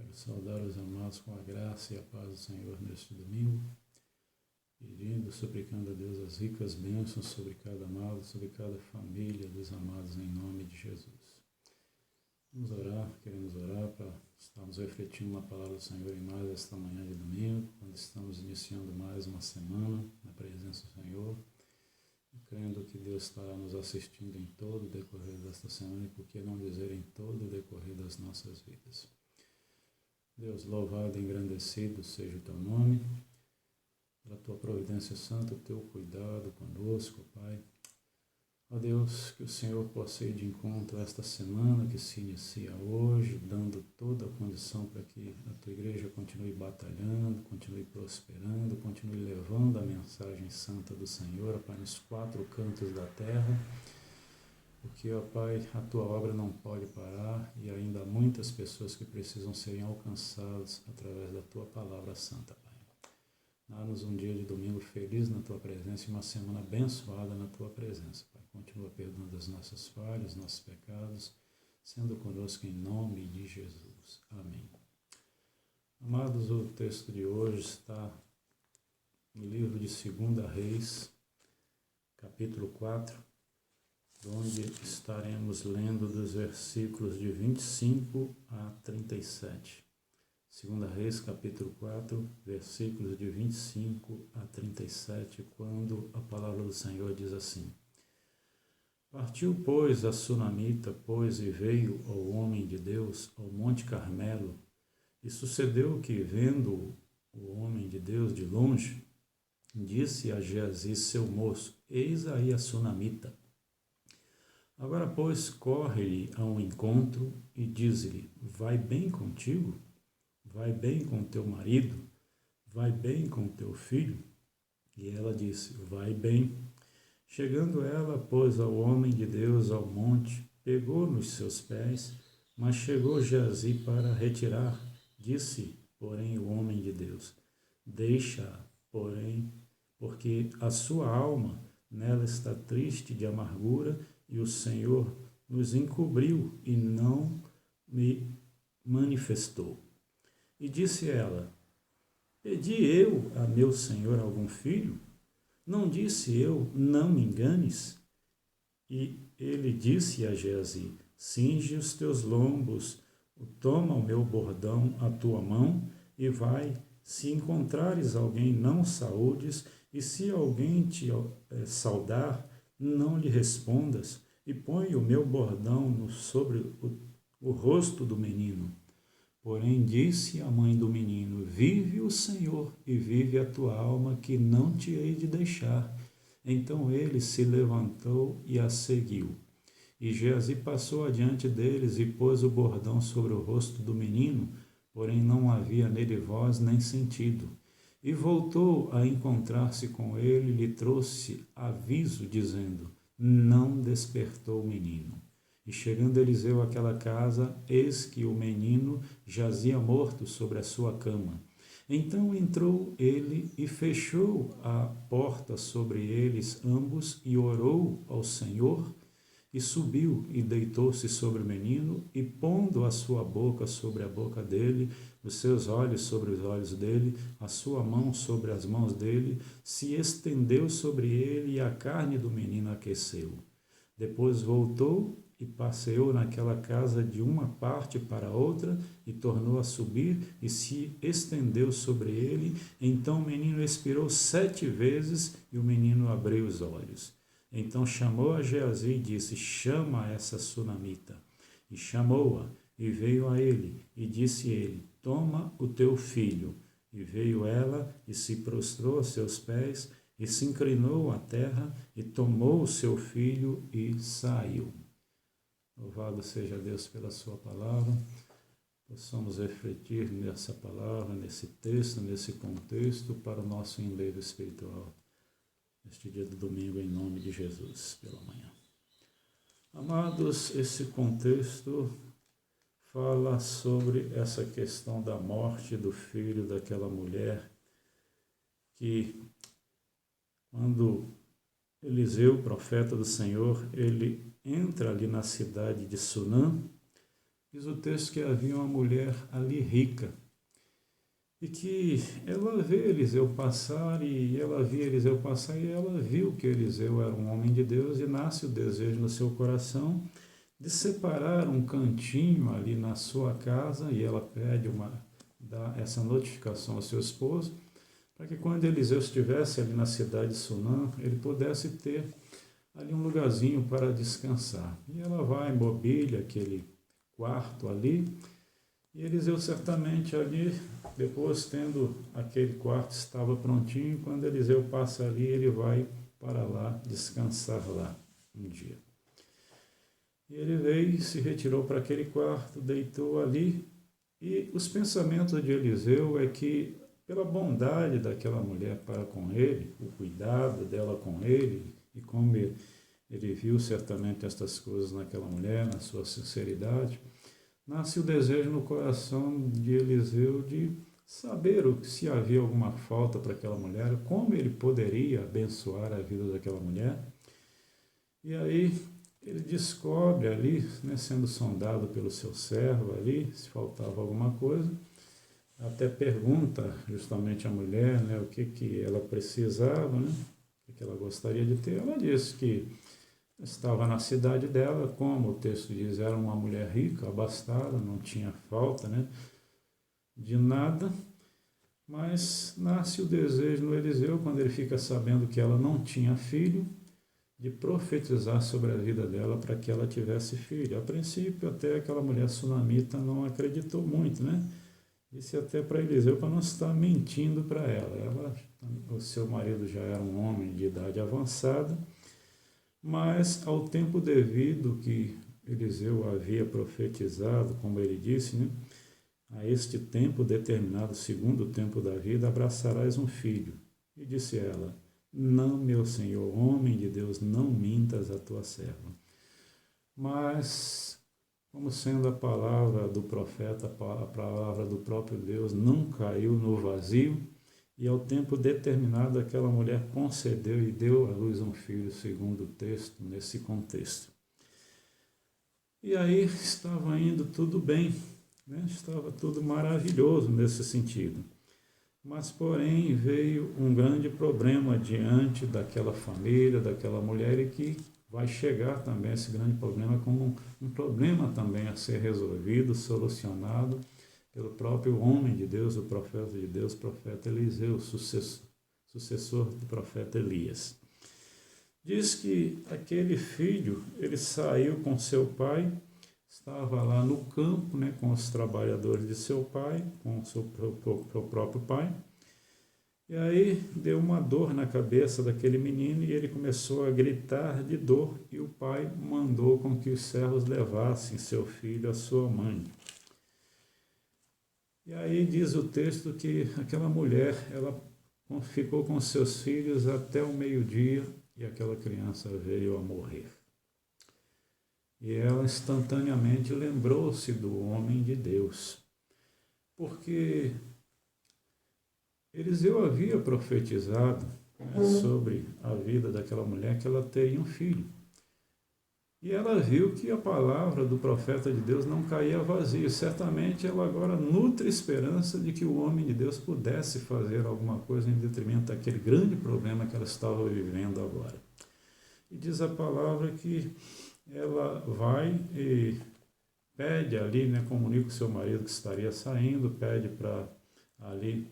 Quero saudar os amados com a graça e a paz do Senhor neste domingo, pedindo, suplicando a Deus as ricas bênçãos sobre cada amado, sobre cada família dos amados, em nome de Jesus. Vamos orar, queremos orar para estarmos refletindo na palavra do Senhor em mais esta manhã de domingo, quando estamos iniciando mais uma semana na presença do Senhor, e crendo que Deus estará nos assistindo em todo o decorrer desta semana e por que não dizer em todo o decorrer das nossas vidas. Deus, louvado e engrandecido seja o teu nome, pela tua providência santa, o teu cuidado conosco, Pai. Ó Deus, que o Senhor possa ir de encontro a esta semana que se inicia hoje, dando toda a condição para que a tua igreja continue batalhando, continue prosperando, continue levando a mensagem santa do Senhor, Pai, nos quatro cantos da terra. Porque, ó Pai, a tua obra não pode parar e ainda há muitas pessoas que precisam serem alcançadas através da tua palavra santa, Pai. Dá-nos um dia de domingo feliz na tua presença e uma semana abençoada na tua presença, Pai. Continua perdoando as nossas falhas, nossos pecados, sendo conosco em nome de Jesus. Amém. Amados, o texto de hoje está no livro de 2 Reis, capítulo 4, onde estaremos lendo dos versículos de 25 a 37. 2 Reis, capítulo 4, versículos de 25 a 37, quando a palavra do Senhor diz assim: Partiu, pois, a sunamita, e veio ao homem de Deus ao Monte Carmelo, e sucedeu que, vendo o homem de Deus de longe, disse a Geazi, seu moço: Eis aí a sunamita. Agora, pois, corre-lhe ao encontro e diz-lhe: Vai bem contigo? Vai bem com teu marido? Vai bem com teu filho? E ela disse: Vai bem. Chegando ela, pois, ao homem de Deus ao monte, pegou nos seus pés, mas chegou Geazi para retirar. Disse, porém, o homem de Deus: Deixa-a, porém, porque a sua alma nela está triste de amargura, e o Senhor nos encobriu e não me manifestou. E disse ela: Pedi eu a meu senhor algum filho? Não disse eu: Não me enganes? E ele disse a Geazi: Cinge os teus lombos, toma o meu bordão à tua mão e vai. Se encontrares alguém, não saúdes, e se alguém te saudar, não lhe respondas, e põe o meu bordão sobre o rosto do menino. Porém disse a mãe do menino: Vive o Senhor, e vive a tua alma, que não te hei de deixar. Então ele se levantou e a seguiu. E Geazi passou adiante deles e pôs o bordão sobre o rosto do menino, porém não havia nele voz nem sentido. E voltou a encontrar-se com ele e lhe trouxe aviso, dizendo: Não despertou o menino. E chegando Eliseu àquela casa, eis que o menino jazia morto sobre a sua cama. Então entrou ele e fechou a porta sobre eles ambos e orou ao Senhor. E subiu e deitou-se sobre o menino, e pondo a sua boca sobre a boca dele, os seus olhos sobre os olhos dele, a sua mão sobre as mãos dele, se estendeu sobre ele, e a carne do menino aqueceu. Depois voltou e passeou naquela casa de uma parte para outra, e tornou a subir, e se estendeu sobre ele. Então o menino expirou 7 vezes, e o menino abriu os olhos. Então chamou a Geazi e disse: Chama essa sunamita. E chamou-a, e veio a ele, e disse ele: Toma o teu filho. E veio ela, e se prostrou a seus pés, e se inclinou à terra, e tomou o seu filho, e saiu. Louvado seja Deus pela sua palavra. Possamos refletir nessa palavra, nesse texto, nesse contexto, para o nosso enlevo espiritual neste dia do domingo, em nome de Jesus, pela manhã. Amados, esse contexto fala sobre essa questão da morte do filho daquela mulher, que quando Eliseu, profeta do Senhor, ele entra ali na cidade de Sunã, Diz o texto que havia uma mulher ali rica, e que ela vê Eliseu passar, e ela via Eliseu passar, e ela viu que Eliseu era um homem de Deus, e nasce o desejo no seu coração de separar um cantinho ali na sua casa, e ela dá essa notificação ao seu esposo, para que quando Eliseu estivesse ali na cidade de Sunã, ele pudesse ter ali um lugarzinho para descansar. E ela vai, mobília aquele quarto ali, e Eliseu certamente ali, depois tendo aquele quarto estava prontinho, quando Eliseu passa ali, ele vai para lá, descansar lá um dia. E ele veio e se retirou para aquele quarto, deitou ali, e os pensamentos de Eliseu é que, pela bondade daquela mulher para com ele, o cuidado dela com ele, e como ele viu certamente estas coisas naquela mulher, na sua sinceridade, nasce o desejo no coração de Eliseu de saber se havia alguma falta para aquela mulher, como ele poderia abençoar a vida daquela mulher. E aí ele descobre ali, né, sendo sondado pelo seu servo ali, se faltava alguma coisa, até pergunta justamente à mulher, né, o que ela precisava, né, o que ela gostaria de ter. Ela disse que estava na cidade dela, como o texto diz, era uma mulher rica, abastada, não tinha falta, né, de nada, mas nasce o desejo no Eliseu, quando ele fica sabendo que ela não tinha filho, de profetizar sobre a vida dela para que ela tivesse filho. A princípio, até aquela mulher sunamita não acreditou muito, né? Disse até para Eliseu para não estar mentindo para ela. O seu marido já era um homem de idade avançada, mas ao tempo devido que Eliseu havia profetizado, como ele disse, né? A este tempo determinado, segundo o tempo da vida, abraçarás um filho. E disse ela: não, meu Senhor, homem de Deus, não mintas a tua serva. Mas, como sendo a palavra do profeta, a palavra do próprio Deus, não caiu no vazio, e ao tempo determinado aquela mulher concedeu e deu à luz um filho, segundo o texto, nesse contexto. E aí estava indo tudo bem, né? Estava tudo maravilhoso nesse sentido. Mas, porém, veio um grande problema diante daquela família, daquela mulher, e que vai chegar também esse grande problema como um problema também a ser resolvido, solucionado pelo próprio homem de Deus, o profeta Eliseu, sucessor do profeta Elias. Diz que aquele filho, ele saiu com seu pai, estava lá no campo, né, com os trabalhadores de seu pai, com o seu próprio pai, e aí deu uma dor na cabeça daquele menino e ele começou a gritar de dor, e o pai mandou com que os servos levassem seu filho à sua mãe. E aí diz o texto que aquela mulher, ela ficou com seus filhos até o meio-dia e aquela criança veio a morrer. E ela instantaneamente lembrou-se do homem de Deus, porque Eliseu havia profetizado, né, sobre a vida daquela mulher, que ela teria um filho. E ela viu que a palavra do profeta de Deus não caía vazia. Certamente ela agora nutre esperança de que o homem de Deus pudesse fazer alguma coisa em detrimento daquele grande problema que ela estava vivendo agora. E diz a palavra que ela vai e pede ali, né, comunica com seu marido que estaria saindo, pede para ali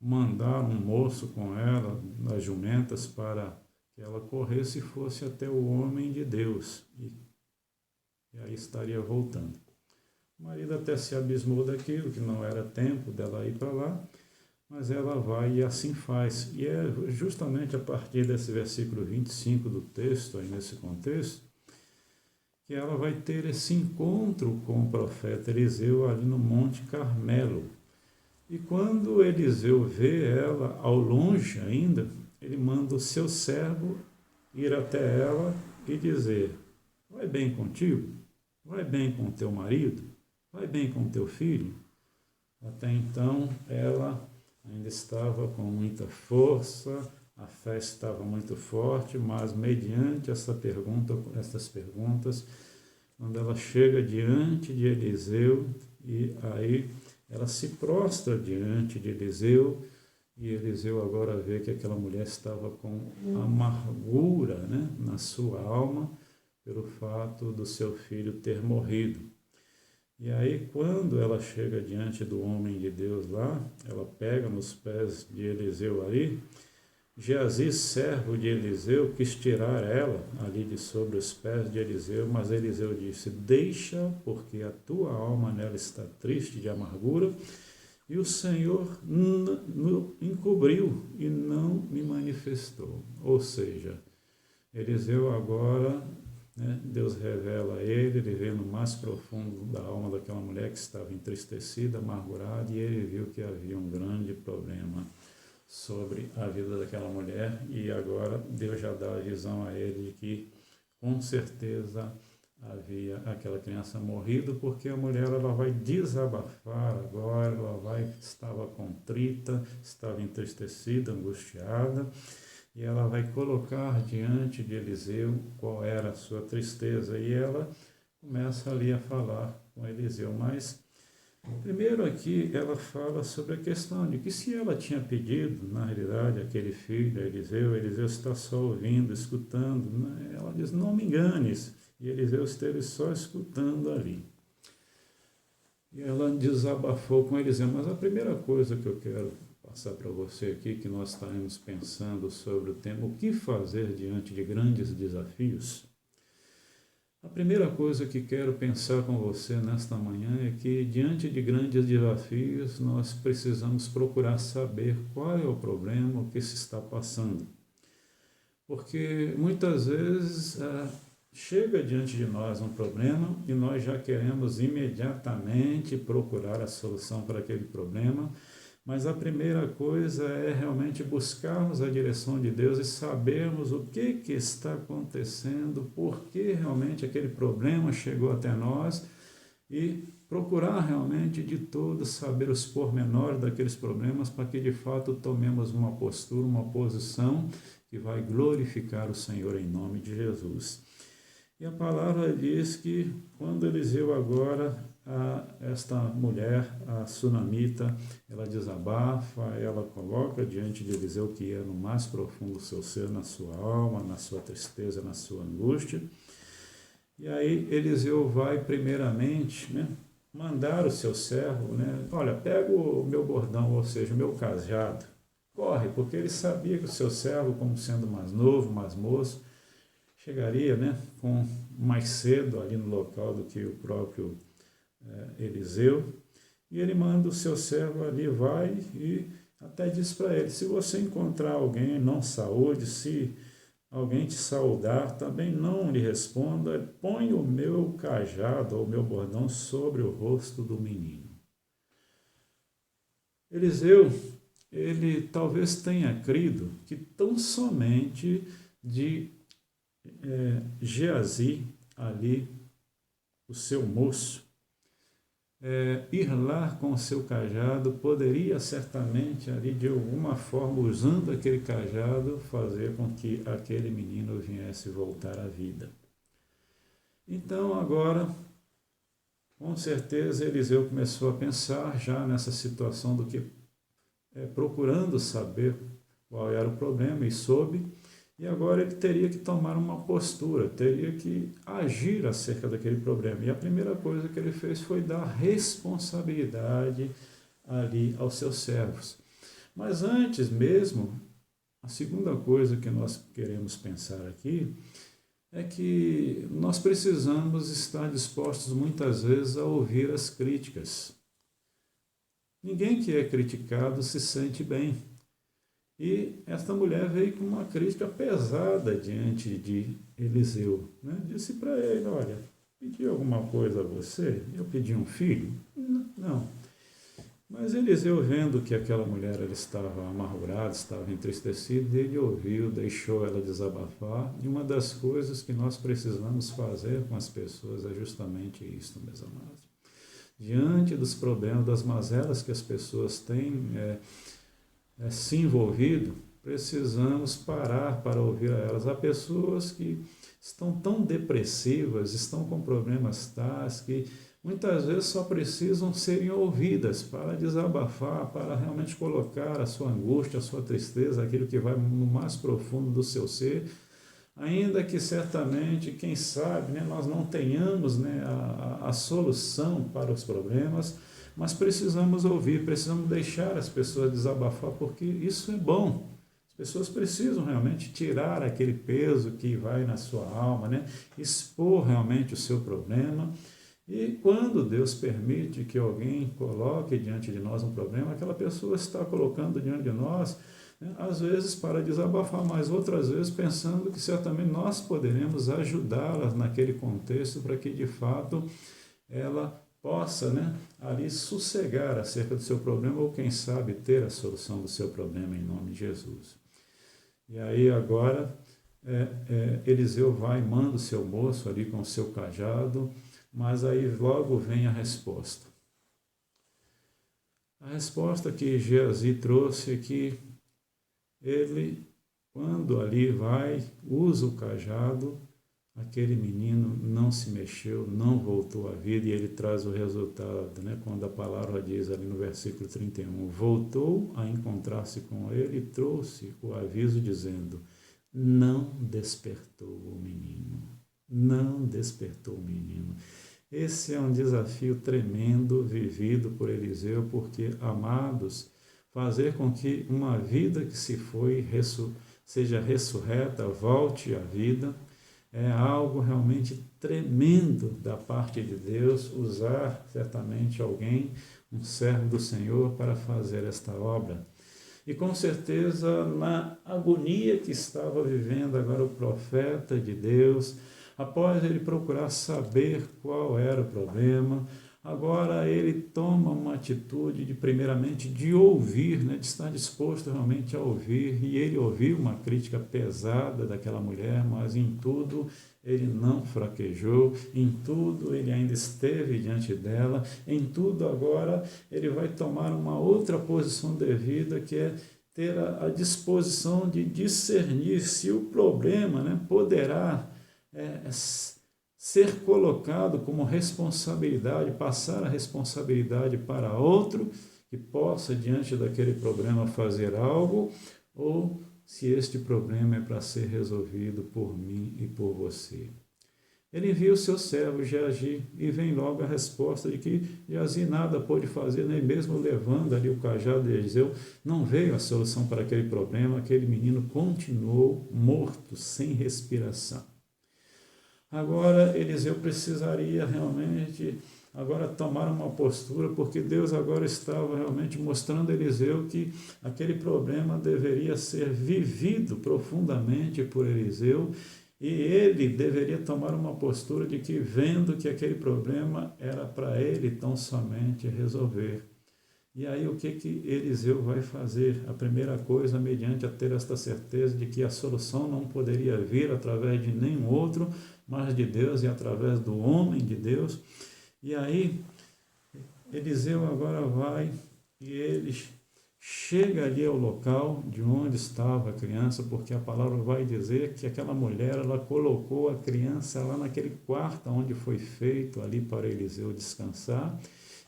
mandar um moço com ela, as jumentas, para que ela corresse e fosse até o homem de Deus, e aí estaria voltando. O marido até se abismou daquilo, que não era tempo dela ir para lá, mas ela vai e assim faz. E é justamente a partir desse versículo 25 do texto, aí nesse contexto, que ela vai ter esse encontro com o profeta Eliseu ali no Monte Carmelo. E quando Eliseu vê ela ao longe ainda, ele manda o seu servo ir até ela e dizer: vai bem contigo? Vai bem com teu marido? Vai bem com teu filho? Até então ela ainda estava com muita força, a fé estava muito forte, mas mediante essas perguntas, quando ela chega diante de Eliseu, e aí ela se prostra diante de Eliseu, e Eliseu agora vê que aquela mulher estava com amargura, né, na sua alma, pelo fato do seu filho ter morrido. E aí, quando ela chega diante do homem de Deus lá, ela pega nos pés de Eliseu ali. Geazi, servo de Eliseu, quis tirar ela ali de sobre os pés de Eliseu, mas Eliseu disse: deixa, porque a tua alma nela está triste de amargura, e o Senhor encobriu e não me manifestou. Ou seja, Eliseu agora, né, Deus revela a ele vê no mais profundo da alma daquela mulher que estava entristecida, amargurada, e ele viu que havia um grande problema sobre a vida daquela mulher, e agora Deus já dá a visão a ele de que com certeza havia aquela criança morrido, porque a mulher ela vai desabafar agora, estava contrita, estava entristecida, angustiada, e ela vai colocar diante de Eliseu qual era a sua tristeza, e ela começa ali a falar com Eliseu. Mas primeiro aqui ela fala sobre a questão de que se ela tinha pedido, na realidade, aquele filho, Eliseu está só ouvindo, escutando, né? Ela diz: não me enganes, e Eliseu esteve só escutando ali. E ela desabafou com Eliseu. Mas a primeira coisa que eu quero passar para você aqui, que nós estaremos pensando sobre o tema, o que fazer diante de grandes desafios. A primeira coisa que quero pensar com você nesta manhã é que, diante de grandes desafios, nós precisamos procurar saber qual é o problema, o que se está passando. Porque muitas vezes chega diante de nós um problema e nós já queremos imediatamente procurar a solução para aquele problema, mas a primeira coisa é realmente buscarmos a direção de Deus e sabermos o que está acontecendo, por que realmente aquele problema chegou até nós, e procurar realmente de tudo saber os pormenores daqueles problemas, para que de fato tomemos uma postura, uma posição que vai glorificar o Senhor em nome de Jesus. E a palavra diz que quando Eliseu agora, esta mulher, a sunamita, ela desabafa, ela coloca diante de Eliseu que é no mais profundo do seu ser, na sua alma, na sua tristeza, na sua angústia. E aí Eliseu vai primeiramente, né, mandar o seu servo, né, olha, pega o meu bordão, ou seja, o meu cajado, corre, porque ele sabia que o seu servo, como sendo mais novo, mais moço, chegaria, né, com mais cedo ali no local do que o próprio Eliseu, e ele manda o seu servo ali, vai e até diz para ele: se você encontrar alguém, não saúde, se alguém te saudar, também não lhe responda, põe o meu cajado ou o meu bordão sobre o rosto do menino. Eliseu, ele talvez tenha crido que tão somente de Geazi, ali, o seu moço, ir lá com o seu cajado, poderia certamente ali de alguma forma, usando aquele cajado, fazer com que aquele menino viesse voltar à vida. Então agora, com certeza, Eliseu começou a pensar já nessa situação do que procurando saber qual era o problema, e soube. E agora ele teria que tomar uma postura, teria que agir acerca daquele problema. E a primeira coisa que ele fez foi dar responsabilidade ali aos seus servos. Mas antes mesmo, a segunda coisa que nós queremos pensar aqui é que nós precisamos estar dispostos muitas vezes a ouvir as críticas. Ninguém que é criticado se sente bem. E esta mulher veio com uma crítica pesada diante de Eliseu, né? Disse para ele: olha, pedi alguma coisa a você? Eu pedi um filho? Não. Mas Eliseu, vendo que aquela mulher ela estava amargurada, estava entristecida, ele ouviu, deixou ela desabafar. E uma das coisas que nós precisamos fazer com as pessoas é justamente isso, meus amados. Diante dos problemas, das mazelas que as pessoas têm se envolvido, precisamos parar para ouvir a elas. Há pessoas que estão tão depressivas, estão com problemas tais, que muitas vezes só precisam serem ouvidas para desabafar, para realmente colocar a sua angústia, a sua tristeza, aquilo que vai no mais profundo do seu ser, ainda que certamente, quem sabe, né, nós não tenhamos, né, a solução para os problemas, mas precisamos ouvir, precisamos deixar as pessoas desabafar, porque isso é bom. As pessoas precisam realmente tirar aquele peso que vai na sua alma, né, expor realmente o seu problema. E quando Deus permite que alguém coloque diante de nós um problema, aquela pessoa está colocando diante de nós, né, às vezes para desabafar, mas outras vezes pensando que certamente nós poderemos ajudá-la naquele contexto para que de fato ela possa, né, ali sossegar acerca do seu problema ou quem sabe ter a solução do seu problema em nome de Jesus. E aí agora Eliseu vai e manda o seu moço ali com o seu cajado, mas aí logo vem a resposta. A resposta que Geazi trouxe é que ele, quando ali vai, usa o cajado, aquele menino não se mexeu, não voltou à vida, e ele traz o resultado, né? Quando a palavra diz ali no versículo 31, voltou a encontrar-se com ele e trouxe o aviso dizendo, não despertou o menino, não despertou o menino. Esse é um desafio tremendo vivido por Eliseu, porque, amados, fazer com que uma vida que se foi seja ressurreta, volte à vida, é algo realmente tremendo da parte de Deus, usar certamente alguém, um servo do Senhor, para fazer esta obra. E com certeza, na agonia que estava vivendo agora o profeta de Deus, após ele procurar saber qual era o problema, agora ele toma uma atitude primeiramente, de ouvir, né, de estar disposto realmente a ouvir, e ele ouviu uma crítica pesada daquela mulher, mas em tudo ele não fraquejou, em tudo ele ainda esteve diante dela, em tudo agora ele vai tomar uma outra posição devida, que é ter a disposição de discernir se o problema, né, poderá ser colocado como responsabilidade, passar a responsabilidade para outro que possa, diante daquele problema, fazer algo, ou se este problema é para ser resolvido por mim e por você. Ele envia o seu servo Geazi e vem logo a resposta de que Geazi nada pôde fazer, nem mesmo levando ali o cajado de Eliseu, não veio a solução para aquele problema, aquele menino continuou morto, sem respiração. Agora Eliseu precisaria realmente agora tomar uma postura, porque Deus agora estava realmente mostrando a Eliseu que aquele problema deveria ser vivido profundamente por Eliseu, e ele deveria tomar uma postura de que, vendo que aquele problema era para ele tão somente resolver. E aí o que Eliseu vai fazer? A primeira coisa, mediante a ter esta certeza de que a solução não poderia vir através de nenhum outro, mas de Deus e através do homem de Deus. E aí Eliseu agora vai e ele chega ali ao local de onde estava a criança, porque a palavra vai dizer que aquela mulher, ela colocou a criança lá naquele quarto onde foi feito ali para Eliseu descansar.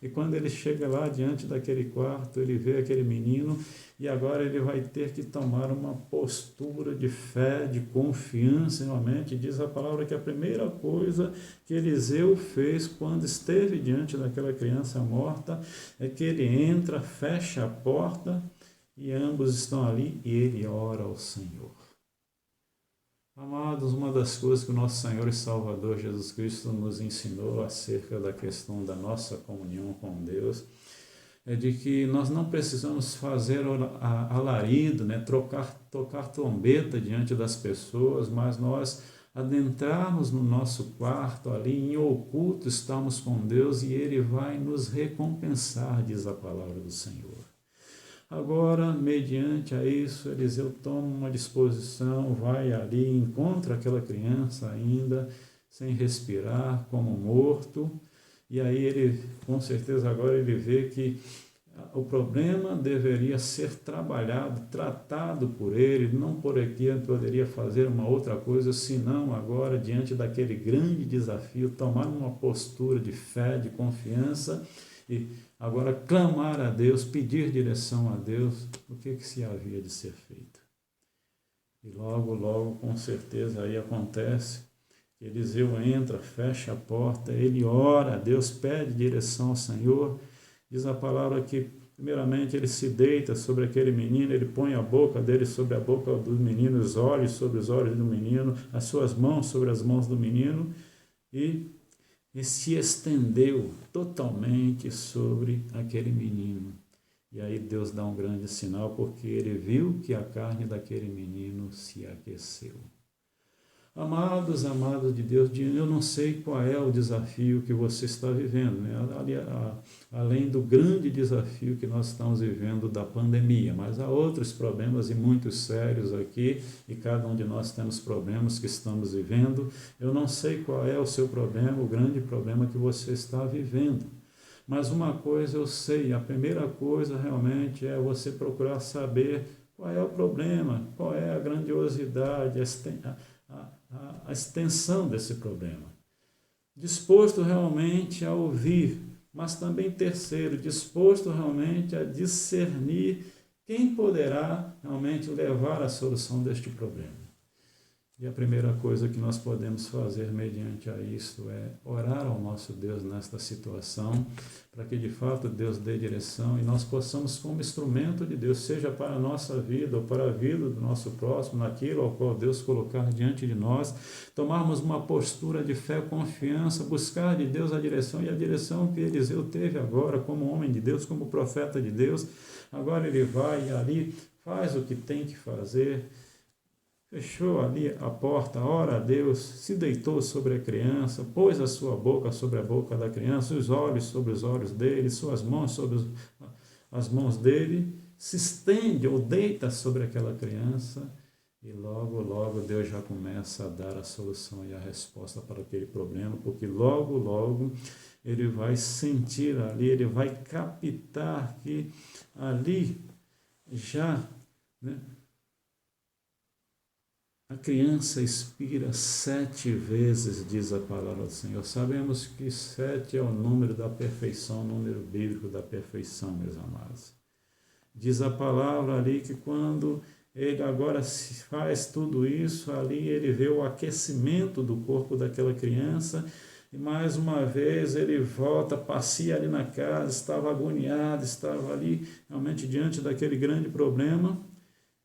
E quando ele chega lá diante daquele quarto, ele vê aquele menino, e agora ele vai ter que tomar uma postura de fé, de confiança realmente. Diz a palavra que a primeira coisa que Eliseu fez quando esteve diante daquela criança morta é que ele entra, fecha a porta, e ambos estão ali e ele ora ao Senhor. Amados, uma das coisas que o nosso Senhor e Salvador Jesus Cristo nos ensinou acerca da questão da nossa comunhão com Deus é de que nós não precisamos fazer alarido, né, tocar trombeta diante das pessoas, mas nós adentrarmos no nosso quarto ali em oculto, estamos com Deus e Ele vai nos recompensar, diz a palavra do Senhor. Agora, mediante a isso, Eliseu toma uma disposição, vai ali, encontra aquela criança ainda sem respirar, como morto, e aí ele, com certeza agora ele vê que o problema deveria ser trabalhado, tratado por ele, não por aqui ele poderia fazer uma outra coisa, senão agora, diante daquele grande desafio, tomar uma postura de fé, de confiança e agora clamar a Deus, pedir direção a Deus, o que se havia de ser feito. E logo, logo, com certeza, aí acontece, Eliseu entra, fecha a porta, ele ora a Deus, pede direção ao Senhor. Diz a palavra que, primeiramente, ele se deita sobre aquele menino, ele põe a boca dele sobre a boca do menino, os olhos sobre os olhos do menino, as suas mãos sobre as mãos do menino, e se estendeu totalmente sobre aquele menino. E aí Deus dá um grande sinal, porque ele viu que a carne daquele menino se aqueceu. Amados de Deus, eu não sei qual é o desafio que você está vivendo, né? Além do grande desafio que nós estamos vivendo da pandemia, mas há outros problemas e muito sérios aqui, e cada um de nós temos problemas que estamos vivendo. Eu não sei qual é o seu problema, o grande problema que você está vivendo. Mas uma coisa eu sei, a primeira coisa realmente é você procurar saber qual é o problema, qual é a grandiosidade, a extensão desse problema. Disposto realmente a ouvir, mas também terceiro, disposto realmente a discernir quem poderá realmente levar à solução deste problema. E a primeira coisa que nós podemos fazer mediante a isso é orar ao nosso Deus nesta situação, para que de fato Deus dê direção e nós possamos, como instrumento de Deus, seja para a nossa vida ou para a vida do nosso próximo, naquilo ao qual Deus colocar diante de nós, tomarmos uma postura de fé, confiança, buscar de Deus a direção, e a direção que Eliseu teve agora como homem de Deus, como profeta de Deus. Agora ele vai ali, faz o que tem que fazer, fechou ali a porta, ora a Deus, se deitou sobre a criança, pôs a sua boca sobre a boca da criança, os olhos sobre os olhos dele, suas mãos sobre as mãos dele, se estende ou deita sobre aquela criança e logo, logo Deus já começa a dar a solução e a resposta para aquele problema, porque logo, logo ele vai sentir ali, ele vai captar que ali já, né, a criança expira 7 vezes, diz a palavra do Senhor. Sabemos que 7 é o número da perfeição, o número bíblico da perfeição, meus amados. Diz a palavra ali que quando ele agora faz tudo isso, ali ele vê o aquecimento do corpo daquela criança, e mais uma vez ele volta, passeia ali na casa, estava agoniado, estava ali realmente diante daquele grande problema.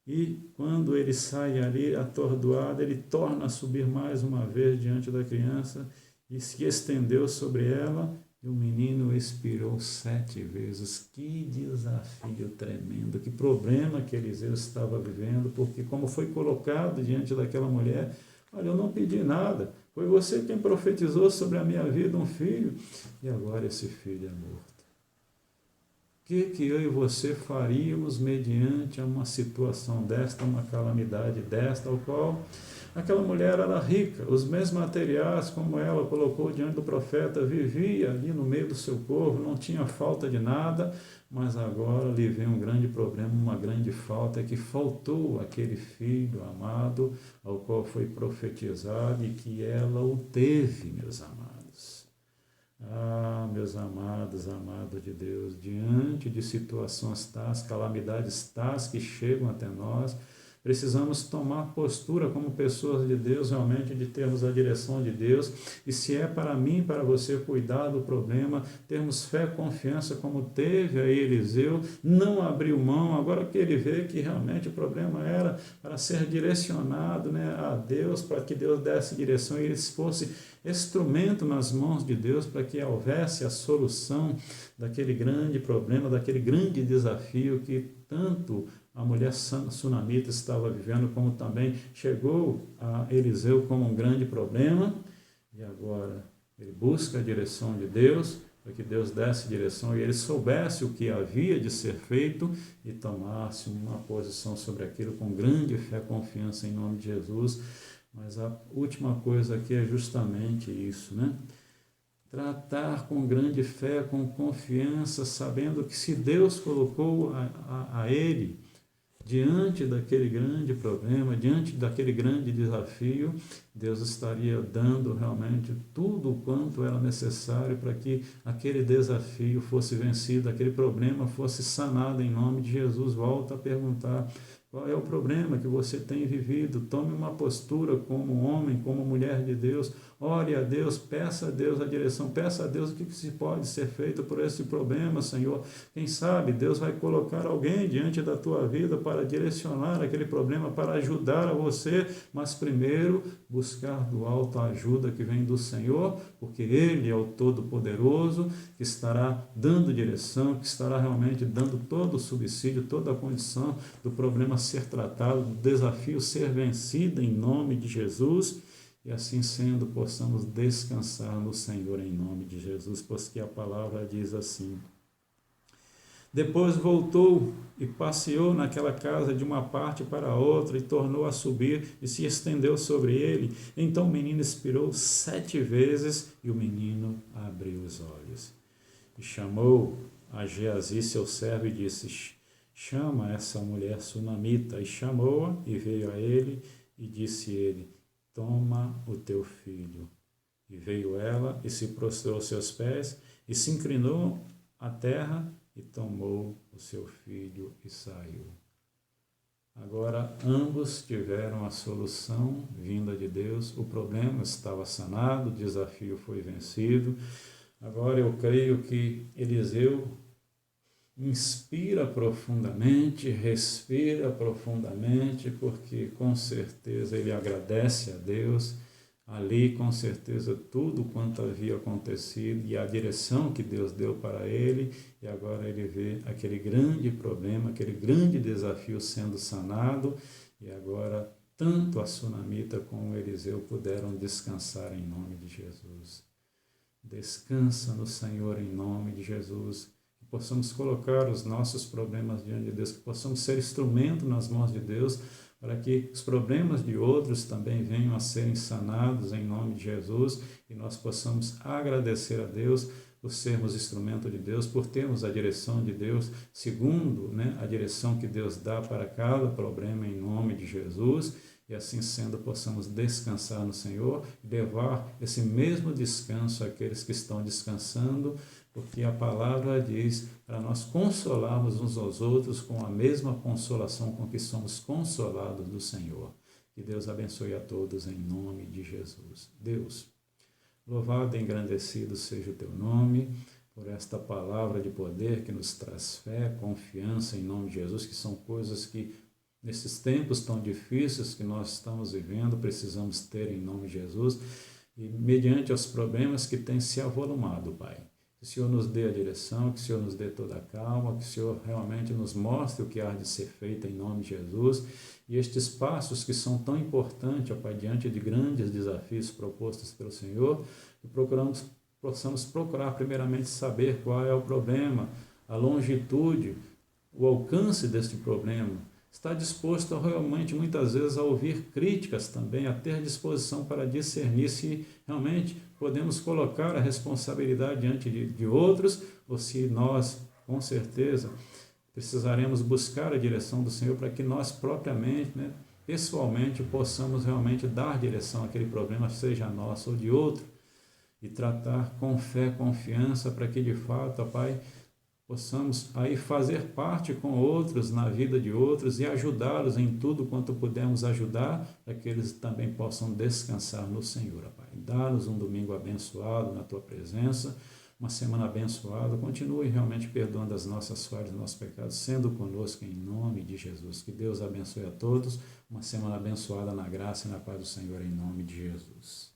E quando ele sai ali atordoado, ele torna a subir mais uma vez diante da criança e se estendeu sobre ela, e o menino expirou 7 vezes. Que desafio tremendo, que problema que Eliseu estava vivendo, porque como foi colocado diante daquela mulher, olha, eu não pedi nada, foi você quem profetizou sobre a minha vida um filho, e agora esse filho é morto. O que eu e você faríamos mediante uma situação desta, uma calamidade desta, ao qual aquela mulher era rica, os mesmos materiais como ela colocou diante do profeta, vivia ali no meio do seu povo, não tinha falta de nada, mas agora lhe vem um grande problema, uma grande falta, é que faltou aquele filho amado ao qual foi profetizado e que ela o teve, meus amados. Ah, meus amados de Deus, diante de situações tais, calamidades tais que chegam até nós, precisamos tomar postura como pessoas de Deus, realmente de termos a direção de Deus, e se é para mim, para você cuidar do problema, termos fé e confiança como teve aí Eliseu, não abriu mão, agora que ele vê que realmente o problema era para ser direcionado, né, a Deus, para que Deus desse direção e ele fosse instrumento nas mãos de Deus para que houvesse a solução daquele grande problema, daquele grande desafio que tanto a mulher sunamita estava vivendo, como também chegou a Eliseu como um grande problema, e agora ele busca a direção de Deus, para que Deus desse direção e ele soubesse o que havia de ser feito e tomasse uma posição sobre aquilo com grande fé e confiança em nome de Jesus. Mas a última coisa aqui é justamente isso, né? tratar com grande fé, com confiança, sabendo que se Deus colocou a ele diante daquele grande problema, diante daquele grande desafio, Deus estaria dando realmente tudo o quanto era necessário para que aquele desafio fosse vencido, aquele problema fosse sanado em nome de Jesus. Volta a perguntar: qual é o problema que você tem vivido? Tome uma postura como homem, como mulher de Deus. Ore a Deus, peça a Deus a direção, peça a Deus o que se pode ser feito por esse problema, Senhor. Quem sabe Deus vai colocar alguém diante da tua vida para direcionar aquele problema, para ajudar a você, mas primeiro buscar do alto a ajuda que vem do Senhor, porque Ele é o Todo-Poderoso, que estará dando direção, que estará realmente dando todo o subsídio, toda a condição do problema ser tratado, do desafio ser vencido em nome de Jesus. E assim sendo, possamos descansar no Senhor em nome de Jesus, pois que a palavra diz assim: depois voltou e passeou naquela casa de uma parte para a outra e tornou a subir e se estendeu sobre ele. Então o menino expirou 7 vezes e o menino abriu os olhos. E chamou a Geazi, seu servo, e disse: chama essa mulher sunamita. E chamou-a e veio a ele e disse ele: toma o teu filho. E veio ela e se prostrou aos seus pés e se inclinou à terra e tomou o seu filho e saiu. Agora ambos tiveram a solução vinda de Deus, o problema estava sanado, o desafio foi vencido. Agora eu creio que Eliseu inspira profundamente, respira profundamente, porque com certeza ele agradece a Deus. Ali, com certeza, tudo quanto havia acontecido e a direção que Deus deu para ele, e agora ele vê aquele grande problema, aquele grande desafio sendo sanado, e agora tanto a sunamita como o Eliseu puderam descansar em nome de Jesus. Descansa no Senhor em nome de Jesus, que possamos colocar os nossos problemas diante de Deus, que possamos ser instrumento nas mãos de Deus, para que os problemas de outros também venham a serem sanados em nome de Jesus, e nós possamos agradecer a Deus por sermos instrumento de Deus, por termos a direção de Deus, segundo a direção que Deus dá para cada problema em nome de Jesus, e assim sendo possamos descansar no Senhor e levar esse mesmo descanso àqueles que estão descansando, porque a palavra diz para nós consolarmos uns aos outros com a mesma consolação com que somos consolados do Senhor. Que Deus abençoe a todos em nome de Jesus. Deus, louvado e engrandecido seja o teu nome, por esta palavra de poder que nos traz fé, confiança em nome de Jesus, que são coisas que nesses tempos tão difíceis que nós estamos vivendo, precisamos ter em nome de Jesus, e mediante os problemas que têm se avolumado, Pai. Que o Senhor nos dê a direção, que o Senhor nos dê toda a calma, que o Senhor realmente nos mostre o que há de ser feito em nome de Jesus. E estes passos que são tão importantes, ó Pai, diante de grandes desafios propostos pelo Senhor, que possamos procurar primeiramente saber qual é o problema, a longitude, o alcance deste problema. Está disposto realmente muitas vezes a ouvir críticas também, a ter disposição para discernir se realmente podemos colocar a responsabilidade diante de outros, ou se nós, com certeza, precisaremos buscar a direção do Senhor para que nós propriamente, pessoalmente, possamos realmente dar direção àquele problema, seja nosso ou de outro, e tratar com fé, confiança, para que de fato, ó Pai, possamos aí fazer parte com outros na vida de outros e ajudá-los em tudo quanto pudermos ajudar, para que eles também possam descansar no Senhor, Pai. Dá-nos um domingo abençoado na Tua presença, uma semana abençoada. Continue realmente perdoando as nossas falhas, nossos pecados, sendo conosco em nome de Jesus. Que Deus abençoe a todos. Uma semana abençoada na graça e na paz do Senhor em nome de Jesus.